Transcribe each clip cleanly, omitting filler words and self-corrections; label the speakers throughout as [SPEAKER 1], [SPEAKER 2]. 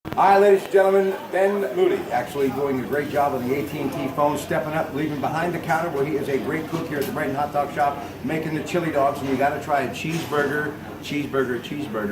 [SPEAKER 1] Hi, ladies and gentlemen, Ben Moody, actually doing a great job on the AT&T phone, stepping up, leaving behind the counter where he is a great cook here at the Brighton Hot Dog Shop, making the chili dogs, and you got to try a cheeseburger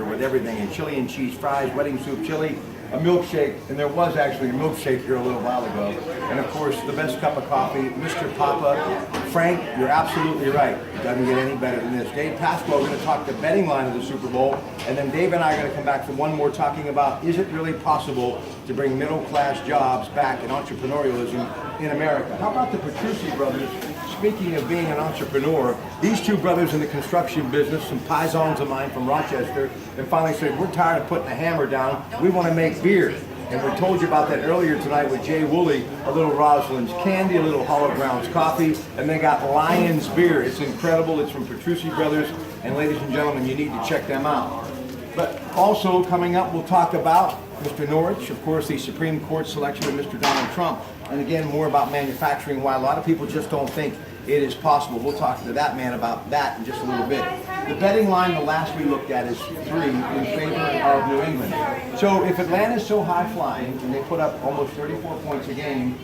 [SPEAKER 1] with everything, and chili and cheese fries, wedding soup, chili, a milkshake, and there was actually a milkshake here a little while ago, and of course the best cup of coffee, Mr. Papa. Frank, you're absolutely right. It doesn't get any better than this. Dave Pasquale, we're going to talk the betting line of the Super Bowl, and then Dave and I are going to come back for one more talking about, is it really possible to bring middle-class jobs back and entrepreneurialism in America? How about the Petrucci brothers? Speaking of being an entrepreneur, these two brothers in the construction business, some paisans of mine from Rochester, and finally said, we're tired of putting the hammer down, we want to make beer. And we told you about that earlier tonight with Jay Woolley, a little Rosalind's Candy, a little Hollow Grounds Coffee, and they got Lion's Beer. It's incredible, it's from Petrucci Brothers, and ladies and gentlemen, you need to check them out. But also coming up, we'll talk about Mr. Norwich, of course, the Supreme Court selection of Mr. Donald Trump, and again, more about manufacturing, why a lot of people just don't think it is possible. We'll talk to that man about that in just a little bit. The betting line, the last we looked at, is 3 in favor of New England. So if Atlanta's so high flying and they put up almost 34 points a game,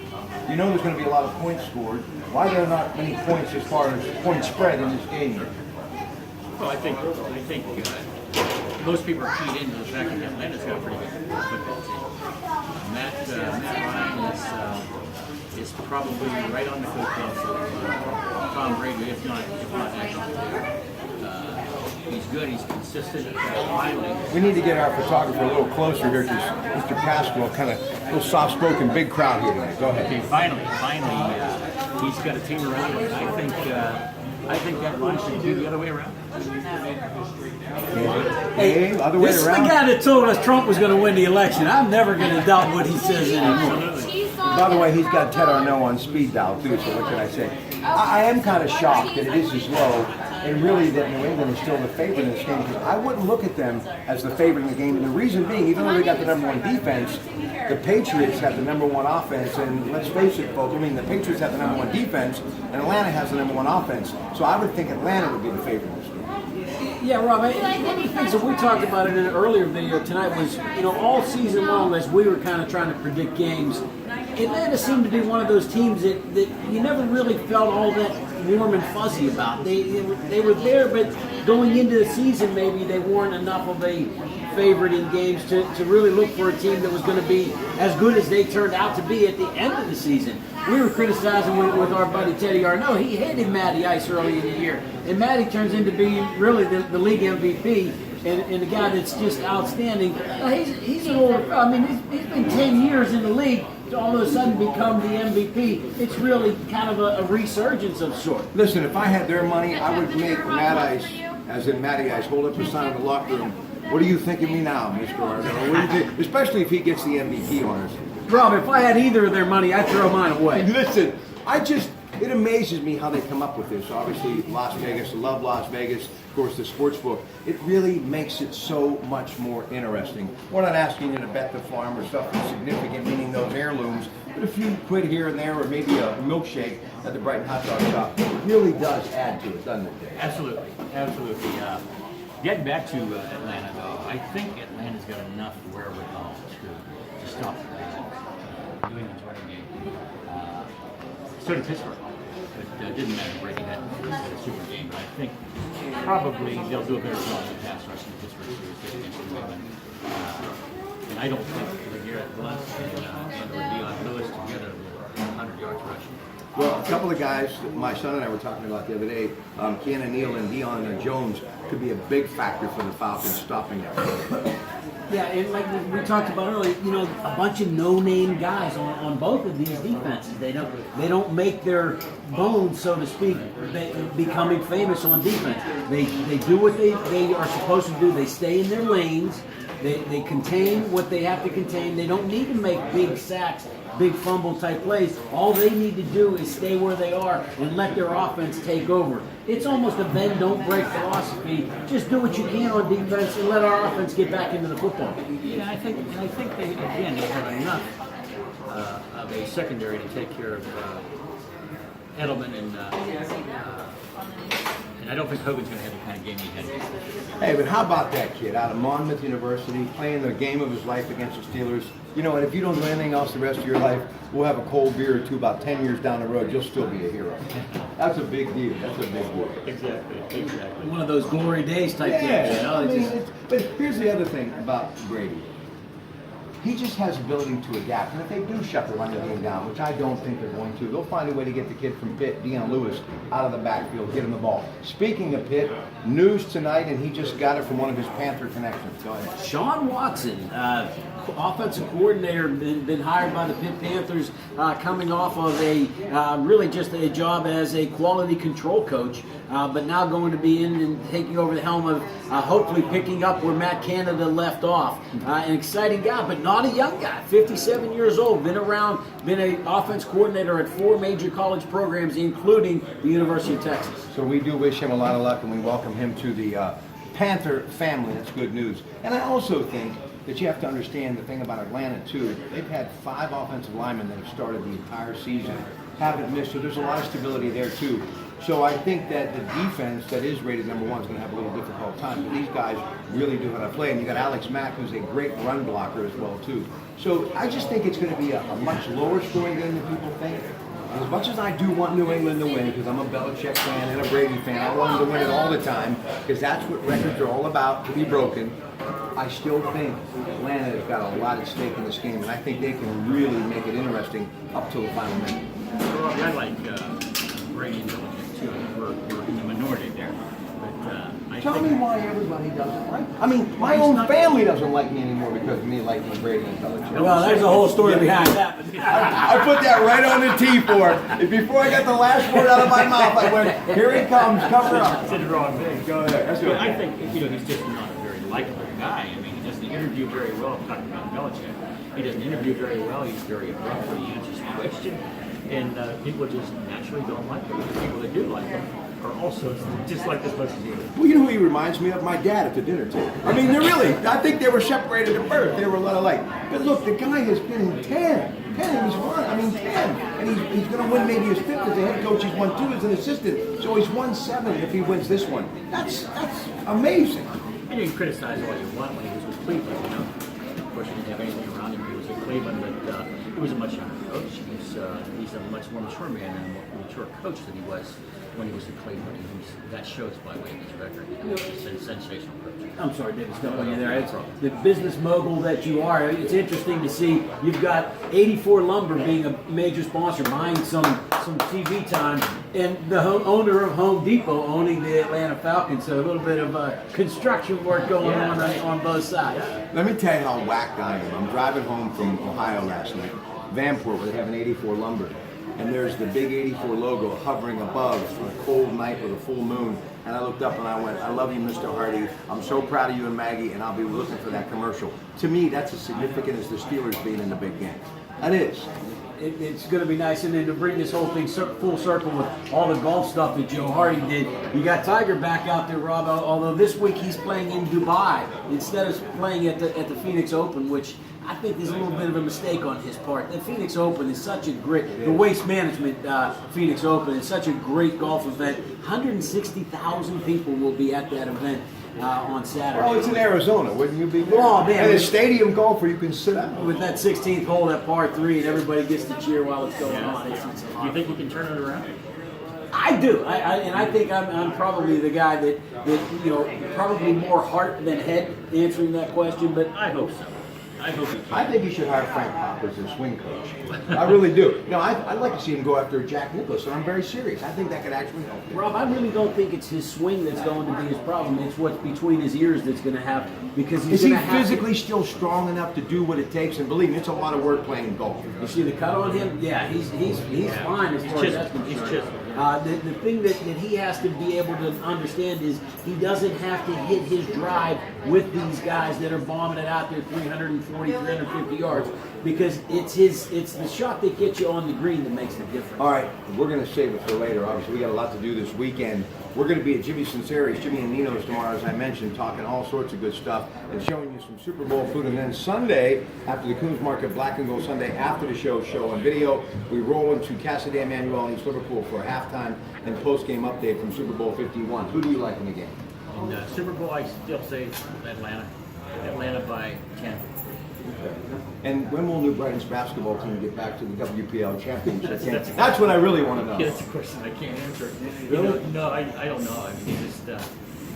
[SPEAKER 1] you know there's going to be a lot of points scored. Why are there not many points as far as point spread in this game here?
[SPEAKER 2] Well, I think most people are keyed into the fact that Atlanta's got a pretty good football team. Matt Ryan is probably right on the coattails of Tom Brady, if not actually. He's good, he's consistent. Finally,
[SPEAKER 1] we need to get our photographer a little closer here because Mr. Pasquale, kind of a little soft-spoken, big crowd here tonight. Go ahead.
[SPEAKER 2] Okay, finally, he's got a team around him. I think that line should be the other way around.
[SPEAKER 1] Hey, other way
[SPEAKER 3] This is
[SPEAKER 1] around.
[SPEAKER 3] the guy that told us Trump was going to win the election. I'm never going to doubt what he says anymore.
[SPEAKER 1] By the way, he's got Ted Arnell on speed dial too, so what can I say? I am kind of shocked that it is as low, and really that New England is still the favorite in this game, because I wouldn't look at them as the favorite in the game. And the reason being, even though they got the #1 defense, the Patriots have the #1 offense, and let's face it, folks, I mean, the Patriots have the #1 defense, and Atlanta has the #1 offense. So I would think Atlanta would be the favorite in this game.
[SPEAKER 3] Yeah, Rob, one of the things that we talked about in an earlier video tonight was, all season long as we were kind of trying to predict games, Atlanta seemed to be one of those teams that you never really felt all that warm and fuzzy about. They were there, but going into the season, maybe they weren't enough of a favorite in games to really look for a team that was going to be as good as they turned out to be at the end of the season. We were criticizing with our buddy Teddy Arnell. He hated Matty Ice early in the year, and Matty turns into being really the league MVP and the guy that's just outstanding. He's an older. I mean, he's been 10 years in the league to all of a sudden become the MVP. It's really kind of a resurgence of sorts.
[SPEAKER 1] Listen, if I had their money, I would make Matt Ice, as in Matty Ice, hold up a sign in the locker room. What do you think of me now, Mr. Arnell? What do you think? Especially if he gets the MVP honors.
[SPEAKER 3] Rob, if I had either of their money, I'd throw mine away.
[SPEAKER 1] Listen, it amazes me how they come up with this. Obviously, Las Vegas, love Las Vegas, of course, the sports book. It really makes it so much more interesting. We're not asking you to bet the farm or something significant, meaning those heirlooms, but a few quid here and there, or maybe a milkshake at the Brighton Hot Dog Shop, it really does add to it, doesn't it, Dave?
[SPEAKER 2] Absolutely. Getting back to Atlanta, though, I think Atlanta's got enough wherewithal to stop New England's running game. So did Pittsburgh. But it didn't matter. Brady had a super game. But I think probably they'll do a better job in pass rush than Pittsburgh did against New England. And I don't think LeGarrette Blount and Dion Lewis together will 100 yards rushing.
[SPEAKER 1] Well, a couple of guys that my son and I were talking about the other day, Keanu Neal and Deion Jones, could be a big factor for the Falcons stopping that.
[SPEAKER 3] Yeah, and like we talked about earlier, a bunch of no-name guys on both of these defenses. They don't make their bones, so to speak, becoming famous on defense. They do what they are supposed to do. They stay in their lanes. They contain what they have to contain. They don't need to make big sacks, big fumble type plays. All they need to do is stay where they are and let their offense take over. It's almost a bend don't break philosophy. Just do what you can on defense and let our offense get back into the football.
[SPEAKER 2] Yeah, I think they have enough of a secondary to take care of Edelman and And I don't think Hogan's going to have the kind of game he had against the Steelers.
[SPEAKER 1] Hey, but how about that kid out of Monmouth University playing the game of his life against the Steelers? You know, and if you don't do anything else the rest of your life, we'll have a cold beer or two about 10 years down the road. You'll still be a hero. That's a big deal. That's a big deal.
[SPEAKER 2] Exactly.
[SPEAKER 3] One of those glory days type games. You know?
[SPEAKER 1] I mean, but here's the other thing about Brady. He just has ability to adapt. And if they do shut the running game down, which I don't think they're going to, they'll find a way to get the kid from Pitt, Deion Lewis, out of the backfield, get him the ball. Speaking of Pitt, news tonight, and he just got it from one of his Panther connections. Go ahead.
[SPEAKER 3] Sean Watson, offensive coordinator, been hired by the Pitt Panthers, coming off of a really just a job as a quality control coach, but now going to be in and taking over the helm of hopefully picking up where Matt Canada left off. An exciting guy, but not a young guy. 57 years old, been an offense coordinator at 4 major college programs, including the University of Texas.
[SPEAKER 1] So we do wish him a lot of luck, and we welcome him to the Panther family. That's good news. And I also think that you have to understand the thing about Atlanta, too. They've had 5 offensive linemen that have started the entire season, haven't missed, so there's a lot of stability there, too. So I think that the defense that is rated number 1 is going to have a little difficult time, but these guys really do how to play. And you got Alex Mack, who's a great run blocker as well, too. So I just think it's going to be a much lower scoring game than people think. As much as I do want New England to win, because I'm a Belichick fan and a Brady fan, I want them to win it all the time, because that's what records are all about, to be broken. I still think Atlanta has got a lot at stake in this game, and I think they can really make it interesting up till the final minute.
[SPEAKER 2] Well, I like Brady and Belichick too. We're in the minority there. But I
[SPEAKER 1] Tell
[SPEAKER 2] think
[SPEAKER 1] me why everybody doesn't like me. I mean, my own family doesn't like me anymore because of me liking Brady and Belichick.
[SPEAKER 3] Well, there's a whole story behind that.
[SPEAKER 1] I put that right on the tee for it. And before I got the last word out of my mouth, I went, here he comes, cover up.
[SPEAKER 2] said the wrong thing.
[SPEAKER 1] Go ahead. That's
[SPEAKER 2] But
[SPEAKER 1] good.
[SPEAKER 2] I think he's just not a very likable guy. I mean, he doesn't interview very well. I'm talking about Belichick. He doesn't interview very well. He's very abrupt when he answers a question, and people just naturally don't like him. The people that do like him are also just like as much as he is.
[SPEAKER 1] Well, you know who he reminds me of? My dad at the dinner table. I mean, they're really, I think they were separated at birth. They were a lot alike. But look, the guy has been in 10. 10, he's won. I mean, 10. And he's going to win maybe his 5th as a head coach. He's won 2 as an assistant. So he's won 7 if he wins this one. That's amazing.
[SPEAKER 2] And you can criticize all you want when he was with Cleveland, you know. Of course, he didn't have anything around him. He was at Cleveland, but he was a much younger coach. He's a much more mature man and a more mature coach than he was when he was in Cleveland. That shows by way of his record. He's a sensational coach.
[SPEAKER 3] I'm sorry, David, step on you there. It's the business mogul that you are. It's interesting to see you've got 84 Lumber being a major sponsor, buying some TV time, and the owner of Home Depot owning the Atlanta Falcons. So a little bit of construction work going on both sides.
[SPEAKER 1] Let me tell you how whacked I am. I'm driving home from Ohio last night, Vanport, where they have an 84 Lumber. And there's the big 84 logo hovering above on a cold night with a full moon. And I looked up and I went, I love you, Mr. Hardy. I'm so proud of you and Maggie, and I'll be looking for that commercial. To me, that's as significant as the Steelers being in the big game. That is.
[SPEAKER 3] It's going to be nice, and then to bring this whole thing full circle with all the golf stuff that Joe Hardy did. You got Tiger back out there, Rob. Although this week he's playing in Dubai instead of playing at the Phoenix Open, which I think is a little bit of a mistake on his part. The Phoenix Open is such a great, the Waste Management Phoenix Open is such a great golf event. 160,000 people will be at that event on Saturday.
[SPEAKER 1] Oh, it's in Arizona. Wouldn't you be there?
[SPEAKER 3] Oh, man.
[SPEAKER 1] And a stadium golf where you can sit out.
[SPEAKER 3] With that 16th hole, that par 3, and everybody gets to cheer while it's going on.
[SPEAKER 2] Do you think you can turn it around?
[SPEAKER 3] I do, and I think I'm probably the guy that you know, probably more heart than head answering that question. But
[SPEAKER 2] I hope so. I hope he can.
[SPEAKER 1] I think you should hire Frank Pop as a swing coach. I really do. You know, I'd like to see him go after Jack Nicklaus, and I'm very serious. I think that could actually help him.
[SPEAKER 3] Rob, I really don't think it's his swing that's going to be his problem. It's what's between his ears that's going to have, because he's
[SPEAKER 1] Is he
[SPEAKER 3] going to have
[SPEAKER 1] physically still strong enough to do what it takes? And believe me, it's a lot of work playing golf.
[SPEAKER 3] You see the cut on him? Yeah, he's fine as far as that's concerned.
[SPEAKER 2] He's chiseled.
[SPEAKER 3] The thing that he has to be able to understand is he doesn't have to hit his drive with these guys that are bombing it out there 340, 350 yards, because it's the shot that gets you on the green that makes the difference.
[SPEAKER 1] All right, we're going to save it for later. Obviously, we got a lot to do this weekend. We're going to be at Jimmy Sinceri's, Jimmy and Nino's tomorrow, as I mentioned, talking all sorts of good stuff and showing you some Super Bowl food. And then Sunday, after the Coons Market Black and Gold Sunday, after the show on video, we roll into Casa de Emmanuel in East Liverpool for a halftime and post-game update from Super Bowl 51. Who do you like in the game?
[SPEAKER 2] In Super Bowl, I still say Atlanta. Atlanta by 10.
[SPEAKER 1] And when will New Brighton's basketball team get back to the WPL championship game? That's what I really want to know.
[SPEAKER 2] Yeah, that's a question I can't answer.
[SPEAKER 1] Really?
[SPEAKER 2] No, I don't know. I mean,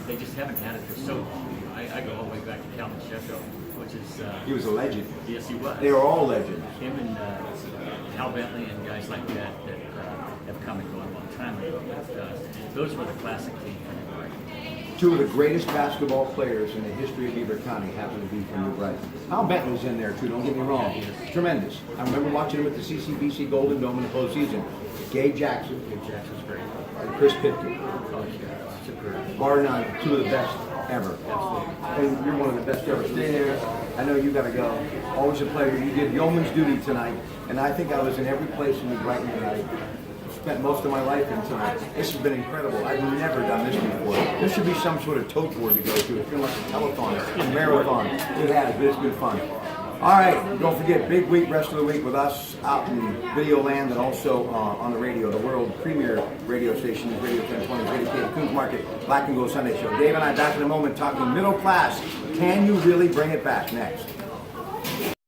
[SPEAKER 2] they just haven't had it for so long. I go all the way back to Calvin Sheffield, which is...
[SPEAKER 1] He was a legend.
[SPEAKER 2] Yes, he was.
[SPEAKER 1] They are all legends.
[SPEAKER 2] Him and Hal Bentley and guys like that have come and gone a long time ago. But those were the classic teams.
[SPEAKER 1] Two of the greatest basketball players in the history of Beaver County happen to be from New Brighton. Hal Bentley's in there too, don't get me wrong. Tremendous. I remember watching him at the CCBC Golden Dome in the postseason. Gabe Jackson.
[SPEAKER 2] Gabe Jackson's great.
[SPEAKER 1] And Chris Pitkin.
[SPEAKER 2] Oh, yeah, super.
[SPEAKER 1] Bar none, two of the best ever.
[SPEAKER 2] Absolutely.
[SPEAKER 1] And you're one of the best ever. Stay there. I know you got to go. Always a pleasure. You did yeoman's duty tonight. And I think I was in every place in New Brighton tonight. Spent most of my life in tonight. This has been incredible. I've never done this before. There should be some sort of tote board to go to. It's been like a telethon, a marathon. It has, but it's been fun. All right, don't forget, big week, rest of the week with us out in video land and also on the radio. The world premier radio station is Radio 1020, dedicated Coons Market Black and Gold Sunday Show. Dave and I back in a moment talking middle class. Can you really bring it back? Next.